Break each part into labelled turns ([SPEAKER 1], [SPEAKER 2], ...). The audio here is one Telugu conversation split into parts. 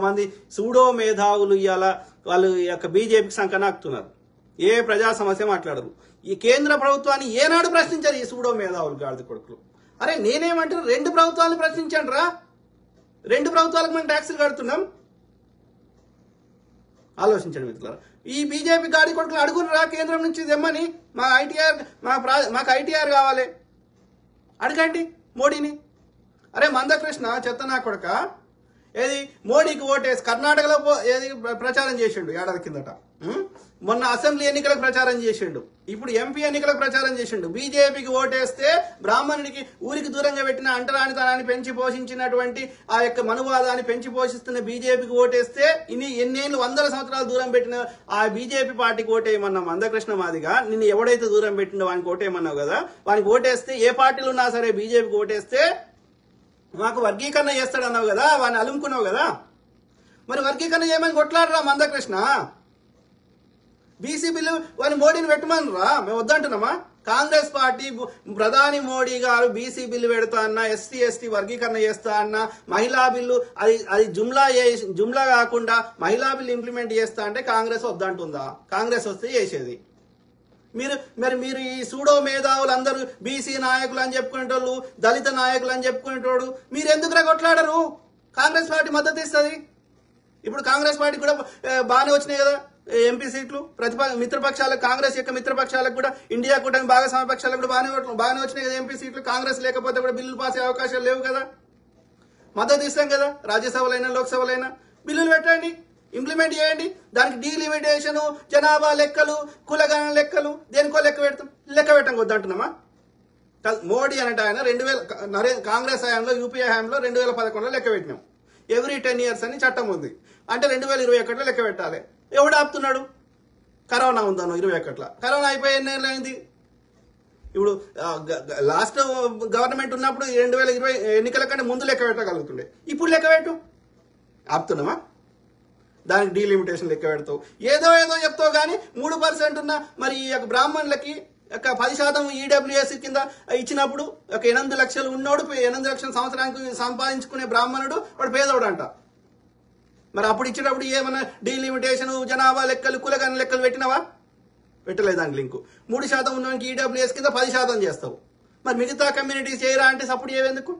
[SPEAKER 1] ఇంతమంది సూడో మేధావులు ఇవాళ వాళ్ళు యొక్క బీజేపీకి సంకనాకుతున్నారు. ఏ ప్రజా సమస్య మాట్లాడరు. ఈ కేంద్ర ప్రభుత్వాన్ని ఏనాడు ప్రశ్నించారు ఈ సూడో మేధావులు గాడిద కొడుకులు. అరే నేనేమంటారు, 2 ప్రభుత్వాలను ప్రశ్నించండి రా. 2 ప్రభుత్వాలకు మనం ట్యాక్సులు కడుతున్నాం. ఆలోచించండి మిత్రులారా. ఈ బీజేపీ గాడి కొడుకులు అడుగునరా కేంద్రం నుంచి తెమ్మని, మాకు ఐటీఆర్ కావాలి అడగండి మోడీని. అరే మందకృష్ణ చెత్త నా కొడుక ఏది మోడీకి ఓటేసి కర్ణాటకలో ఏది ప్రచారం చేసిండు ఏడాది కిందట. మొన్న అసెంబ్లీ ఎన్నికలకు ప్రచారం చేసిండు, ఇప్పుడు ఎంపీ ఎన్నికలకు ప్రచారం చేసిండు. బీజేపీకి ఓటేస్తే బ్రాహ్మణుడికి ఊరికి దూరంగా పెట్టిన అంటరానితనాన్ని పెంచి పోషించినటువంటి ఆ యొక్క మనువాదాన్ని పెంచి పోషిస్తున్న బీజేపీకి ఓటేస్తే ఎన్నేళ్ళు 100 సంవత్సరాలు దూరం పెట్టిన ఆ బీజేపీ పార్టీకి ఓటేయమన్నా మందకృష్ణ మాదిగా నిన్ను ఎవడైతే దూరం పెట్టిండో వానికి ఓటేయమన్నావు కదా. వానికి ఓటేస్తే ఏ పార్టీలు ఉన్నా సరే బీజేపీకి ఓటేస్తే మాకు వర్గీకరణ చేస్తాడన్నావు కదా, వాడిని అలుముకున్నావు కదా. మరి వర్గీకరణ చేయమని కొట్లాడరా మందకృష్ణ. బీసీ బిల్లు వాడిని మోడీని పెట్టమనరా, మేము వద్దంటున్నామా? కాంగ్రెస్ పార్టీ ప్రధాని మోడీ గారు బీసీ బిల్లు పెడతా అన్నా, ఎస్సీ ఎస్టీ వర్గీకరణ చేస్తా అన్నా, మహిళా బిల్లు అది జుమ్లా కాకుండా మహిళా బిల్లు ఇంప్లిమెంట్ చేస్తా అంటే కాంగ్రెస్ వద్దంటుందా? కాంగ్రెస్ వస్తే చేసేది. మీరు ఈ సూడో మేధావులు అందరూ బీసీ నాయకులు అని చెప్పుకునేటోళ్ళు, దళిత నాయకులు అని చెప్పుకునేటోడు మీరు ఎందుకు కొట్లాడరు? కాంగ్రెస్ పార్టీ మద్దతు ఇస్తుంది. ఇప్పుడు కాంగ్రెస్ పార్టీ కూడా బాగానే వచ్చినాయి కదా ఎంపీ సీట్లు. మిత్రపక్షాలకు, కాంగ్రెస్ యొక్క మిత్రపక్షాలకు కూడా, ఇండియా కూటమి భాగస్వామ్య పక్షాలకు కూడా బాగానే వచ్చినాయి కదా ఎంపీ సీట్లు. కాంగ్రెస్ లేకపోతే కూడా బిల్లులు పాస్ అయ్యే అవకాశాలు లేవు కదా. మద్దతు ఇస్తాం కదా, రాజ్యసభలైనా లోక్సభలైనా. బిల్లులు పెట్టండి, ఇంప్లిమెంట్ చేయండి. దానికి డీలిమిటేషన్, జనాభా లెక్కలు, కులగణన లెక్కలు, దేనికో లెక్క పెట్టం వద్దంటున్నామా? మోడీ అంటే ఆయన కాంగ్రెస్ హయాంలో, యూపీఏ హయాంలో 2011లో లెక్క పెట్టినాం. ఎవ్రీ 10 years అని చట్టం ఉంది. అంటే 2021లో లెక్క పెట్టాలి. ఎవడు ఆపుతున్నాడు? కరోనా ఉందాను 21. కరోనా అయిపోయి ఎన్నేళ్ళు అయింది? ఇప్పుడు లాస్ట్ గవర్నమెంట్ ఉన్నప్పుడు 2020 ఎన్నికల కంటే ముందు లెక్క పెట్టగలుగుతుండే. ఇప్పుడు లెక్క పెట్టు, ఆపుతున్నామా? దానికి డీలిమిటేషన్ లెక్క పెడతావు, ఏదో చెప్తావు. కానీ 3% ఉన్న మరి ఈ యొక్క బ్రాహ్మణులకి 10% ఈడబ్ల్యూఎస్ కింద ఇచ్చినప్పుడు 8 లక్షలు ఉన్నోడు, 8 లక్షల సంవత్సరానికి సంపాదించుకునే బ్రాహ్మణుడు వాడు పేదోడు అంట. మరి అప్పుడు ఇచ్చేటప్పుడు ఏమన్నా డీలిమిటేషన్, జనాభా లెక్కలు, కులగణన లెక్కలు పెట్టినావా? పెట్టలేదు. దాని లింకు 3% ఉన్నవానికి ఈడబ్ల్యూఎస్ కింద 10% చేస్తావు. మరి మిగతా కమ్యూనిటీస్ చేయరా అంటే సపోర్ట్ చేయవెందుకు?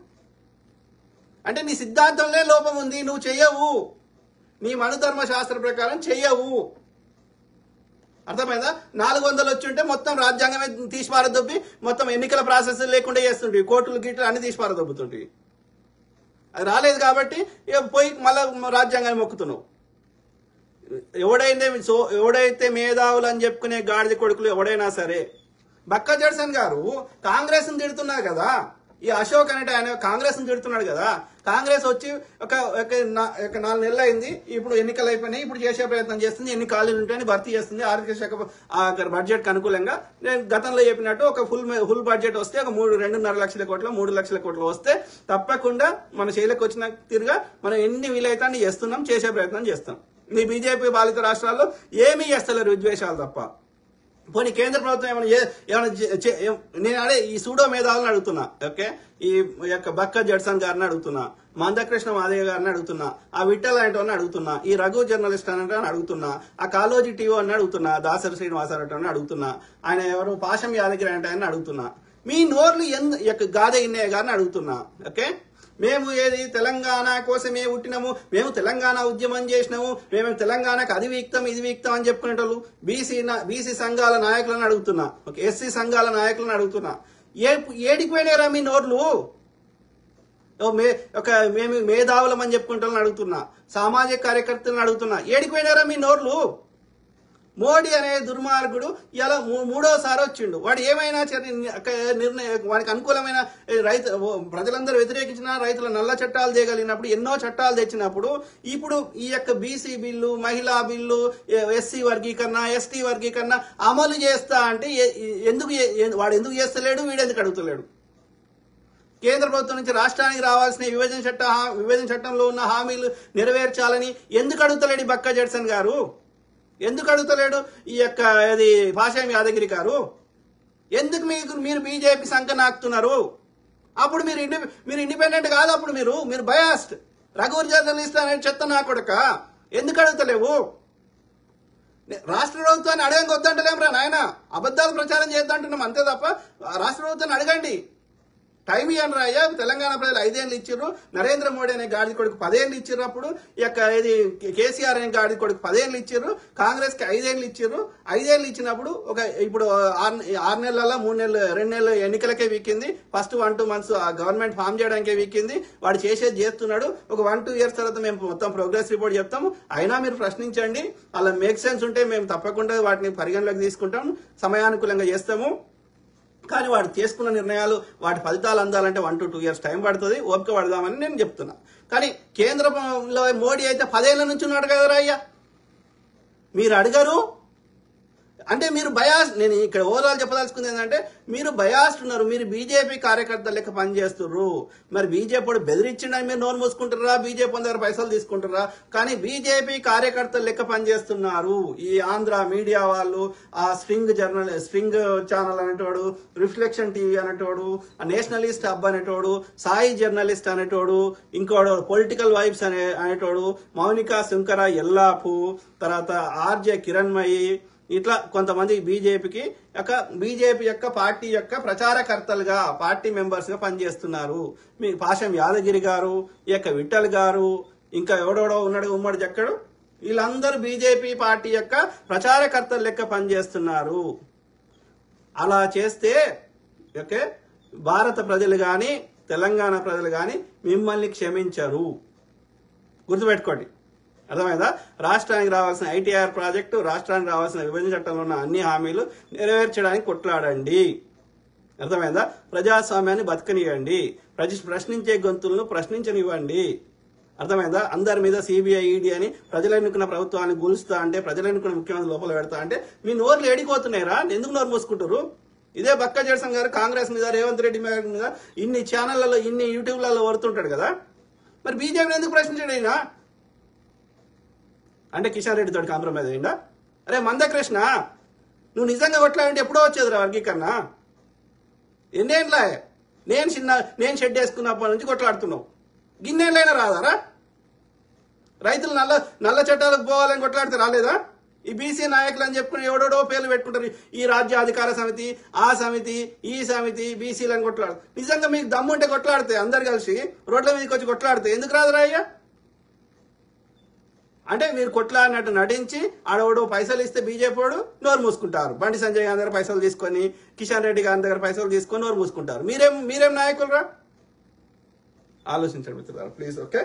[SPEAKER 1] అంటే నీ సిద్ధాంతంలో లోపం ఉంది, నువ్వు చెయ్యవు. నీ మనుధర్మ శాస్త్ర ప్రకారం చెయ్యవు. అర్థమైందా? 400 వచ్చి ఉంటే మొత్తం రాజ్యాంగమే తీసిపారదొబ్బి మొత్తం ఎన్నికల ప్రాసెస్ లేకుండా చేస్తుంటివి, కోర్టులు గిట్లు అన్ని తీసిపారదొబ్బుతుంటివి. అది రాలేదు కాబట్టి పోయి మళ్ళా రాజ్యాంగాన్ని మొక్కుతున్నావు. ఎవడైతే మేధావులు అని చెప్పుకునే గాడిద కొడుకులు ఎవడైనా సరే, బక్క జడ్సన్ గారు కాంగ్రెస్ ని తిడుతున్నారు కదా, ఈ అశోక్ అనేట ఆయన కాంగ్రెస్ ని తిడుతున్నాడు కదా. కాంగ్రెస్ వచ్చి ఒక 4 నెలలు అయింది, ఇప్పుడు ఎన్నికలు అయిపోయినాయి, ఇప్పుడు చేసే ప్రయత్నం చేస్తుంది, ఎన్ని ఖాళీలు ఉంటాయని భర్తీ చేస్తుంది. ఆర్థిక శాఖ బడ్జెట్ కు అనుకూలంగా నేను గతంలో చెప్పినట్టు ఒక ఫుల్ బడ్జెట్ వస్తే ఒక 2.5 లక్షల కోట్లు 3 లక్షల కోట్లు వస్తే తప్పకుండా మన చేలకు వచ్చిన తీరుగా మనం ఎన్ని వీలైతే అన్ని చేస్తున్నాం, చేసే ప్రయత్నం చేస్తాం. మీ బీజేపీ పాలిత రాష్ట్రాల్లో ఏమీ చేస్తలేరు, విద్వేషాలు తప్ప. పోనీ కేంద్ర ప్రభుత్వం ఏమైనా నేను అడే ఈ సూడో మేధావులను అడుగుతున్నా. ఓకే, ఈ యొక్క బక్క జడ్సన్ గారిని అడుగుతున్నా, మందకృష్ణ మాదయ్య గారిని అడుగుతున్నా, ఆ విఠల్ అనేటోని అడుగుతున్నా, ఈ రఘు జర్నలిస్ట్ అని అడుగుతున్నా, ఆ కాలోజీ టీవీ అని అడుగుతున్నా, దాసరి శ్రీనివాసరావు అని అడుగుతున్నా, ఆయన ఎవరు పాశం యాదగిరి అంటే ఆయన అడుగుతున్నా. మీ నోర్లు గాదే ఇన్నయ్య గారిని అడుగుతున్నా. ఓకే, మేము ఏది తెలంగాణ కోసమే పుట్టినాము, మేము తెలంగాణ ఉద్యమం చేసినాము, మేము తెలంగాణకు అది వీక్తం ఇది వీక్తం అని చెప్పుకునేటోళ్ళు బీసీ సంఘాల నాయకులను అడుగుతున్నా, ఎస్సీ సంఘాల నాయకులను అడుగుతున్నా. ఏడికి పోయినారా మీ నోర్లు? మేము మేధావులం అని చెప్పుకుంటామని అడుగుతున్నా, సామాజిక కార్యకర్తలను అడుగుతున్నా. ఏడికి పోయినారా మీ నోర్లు? మోడీ అనే దుర్మార్గుడు ఇలా 3వసారి వచ్చిండు. వాడు ఏమైనా నిర్ణయం వాడికి అనుకూలమైన ప్రజలందరూ వ్యతిరేకించిన రైతుల నల్ల చట్టాలు చేయగలిగినప్పుడు, ఎన్నో చట్టాలు తెచ్చినప్పుడు, ఇప్పుడు ఈ యొక్క బీసీ బిల్లు, మహిళా బిల్లు, ఎస్సీ వర్గీకరణ, ఎస్టీ వర్గీకరణ అమలు చేస్తా అంటే వాడు ఎందుకు చేస్తలేడు? వీడెందుకు అడుగుతలేడు? కేంద్ర ప్రభుత్వం నుంచి రాష్ట్రానికి రావాల్సిన విభజన చట్టంలో ఉన్న హామీలు నెరవేర్చాలని ఎందుకు అడుగుతలేడు బక్క జడ్సన్ గారు? ఎందుకు అడుగుతలేడు ఈ యొక్క అది పాశం యాదగిరి గారు? ఎందుకు మీరు బీజేపీ సంఖ్య నాకుతున్నారు? అప్పుడు మీరు ఇండిపెండెంట్ కాదు, అప్పుడు మీరు బయాస్డ్. రఘువర్ జర్నలిస్ట్ అనే చెత్త నా కొడుక ఎందుకు అడుగుతలేవు? రాష్ట్ర ప్రభుత్వాన్ని అడగంగా వద్దంటలేం రా నాయన, అబద్ధాలు ప్రచారం చేద్దంటున్నాం అంతే తప్ప రాష్ట్ర ప్రభుత్వాన్ని అడగండి. టైం ఇవ్వండి రా అయ్యా. తెలంగాణ ప్రజలు 5 ఏళ్ళు ఇచ్చిర్రు, నరేంద్ర మోడీ అనే గాడి కొడుకు 10 ఏళ్ళు ఇచ్చిర్రు, అప్పుడు ఇది కేసీఆర్ అనే గాడి కొడుకు 10 ఏళ్ళు ఇచ్చిర్రు, కాంగ్రెస్ కి 5 ఏళ్ళు ఇచ్చిర్రు. 5 ఏళ్ళు ఇచ్చినప్పుడు ఇప్పుడు 6 నెలల 3 నెలలు 2 నెలలు ఎన్నికలకే వీకింది. ఫస్ట్ 1-2 మంత్స్ గవర్నమెంట్ ఫామ్ చేయడానికే వీకింది. వాడు చేసేది చేస్తున్నాడు. ఒక 1-2 ఇయర్స్ తర్వాత మేము మొత్తం ప్రోగ్రెస్ రిపోర్ట్ చెప్తాము. అయినా మీరు ప్రశ్నించండి, అలా మేక్ సెన్స్ ఉంటే మేము తప్పకుండా వాటిని పరిగణలోకి తీసుకుంటాం, సమయానుకూలంగా చేస్తాము. కానీ వాడు చేసుకున్న నిర్ణయాలు వాటి ఫలితాలు అందాలంటే 1-2 ఇయర్స్ టైం పడుతుంది. ఓపిక పడదామని నేను చెప్తున్నా. కానీ కేంద్రంలో మోడీ అయితే 10 ఏళ్ల నుంచి ఉన్నాడు కదరా అయ్యా, మీరు అడగరు. అంటే మీరు బయాస్, నేను ఇక్కడ ఓవరాల్ చెప్పదలుచుకుంది ఏంటంటే మీరు బయాస్డ్ ఉన్నారు. మీరు బీజేపీ కార్యకర్తలు లెక్క పనిచేస్తున్నారు. మరి బీజేపీ బెదిరించిండని మీరు నోరు మూసుకుంటారా? బీజేపీ దగ్గర పైసలు తీసుకుంటారా? కానీ బీజేపీ కార్యకర్తలు లెక్క పనిచేస్తున్నారు. ఈ ఆంధ్ర మీడియా వాళ్ళు, ఆ స్ట్రింగ్ ఛానల్ అనేటోడు, రిఫ్లెక్షన్ టీవీ అనేటోడు, నేషనలిస్ట్ హబ్ అనేటోడు, సాయి జర్నలిస్ట్ అనేటోడు, ఇంకోడు పొలిటికల్ వైబ్స్ అనేటోడు, మౌనికా శంకర ఎల్లాపు, తర్వాత ఆర్జే కిరణ్మయి, ఇట్లా కొంతమంది బీజేపీ యొక్క పార్టీ యొక్క ప్రచారకర్తలుగా, పార్టీ మెంబర్స్ గా పనిచేస్తున్నారు. మీ పాశం యాదగిరి గారు, ఈ యొక్క విఠల్ గారు, ఇంకా ఎవడెవడో ఉన్నాడు ఉమ్మడి జక్కడు, వీళ్ళందరూ బీజేపీ పార్టీ యొక్క ప్రచారకర్తలు లెక్క పనిచేస్తున్నారు. అలా చేస్తే ఓకే, భారత ప్రజలు గాని తెలంగాణ ప్రజలు గాని మిమ్మల్ని క్షమించరు. గుర్తుపెట్టుకోండి, అర్థమైందా? రాష్ట్రానికి రావాల్సిన ఐటీఆర్ ప్రాజెక్టు, రాష్ట్రానికి రావాల్సిన విభజన చట్టంలో ఉన్న అన్ని హామీలు నెరవేర్చడానికి కొట్లాడండి. అర్థమైందా? ప్రజాస్వామ్యాన్ని బతకనివ్వండి, ప్రశ్నించే గొంతులను ప్రశ్నించనివ్వండి. అర్థమైందా? అందరి మీద సిబిఐ ఈడీ అని ప్రజలు ఎన్నుకున్న ప్రభుత్వాన్ని గులుస్తా అంటే, ప్రజలు ఎన్నుకున్న ముఖ్యమంత్రి లోపల పెడతా అంటే మీ నోర్లు ఏడిపోతున్నాయిరా? ఎందుకు నోరు మూసుకుంటారు? ఇదే బక్క జయసం గారు కాంగ్రెస్ మీద, రేవంత్ రెడ్డి మీద ఇన్ని ఛానళ్లలో, ఇన్ని యూట్యూబ్లలో వరుతుంటాడు కదా, మరి బీజేపీని ఎందుకు ప్రశ్నించాడు అయినా? అంటే కిషన్ రెడ్డి తోటి కాంప్రమైజ్ అయ్యిందా? అరే మందకృష్ణ, నువ్వు నిజంగా కొట్లాడంటే ఎప్పుడో వచ్చేదిరా వర్గీకరణ. ఎన్నేళ్ళ నేను షెడ్ వేసుకున్నప్పటి నుంచి కొట్లాడుతున్నావు, గిన్నేళ్ళైనా రాదారా? రైతులు నల్ల చట్టాలకు పోవాలని కొట్లాడితే రాలేదా? ఈ బీసీ నాయకులు అని చెప్పుకుని ఎవడోడో పేర్లు పెట్టుకుంటారు. ఈ రాజ్య అధికార సమితి, ఆ సమితి, ఈ సమితి, బీసీలను కొట్లాడు. నిజంగా మీకు దమ్ముంటే కొట్లాడితే అందరు కలిసి రోడ్ల మీదకి వచ్చి కొట్లాడితే ఎందుకు రాదురా అయ్యా? అంటే మీరు కొట్లాడినట్టు నటించి ఆడవాడు పైసలు ఇస్తే బీజేపీ వాడు నోరు మూసుకుంటారు. బండి సంజయ్ గారి దగ్గర పైసలు తీసుకొని, కిషన్ రెడ్డి గారి దగ్గర పైసలు తీసుకొని నోరు మూసుకుంటారు. మీరేం నాయకులు రా? ఆలోచించండి మిత్రులారా ప్లీజ్. ఓకే.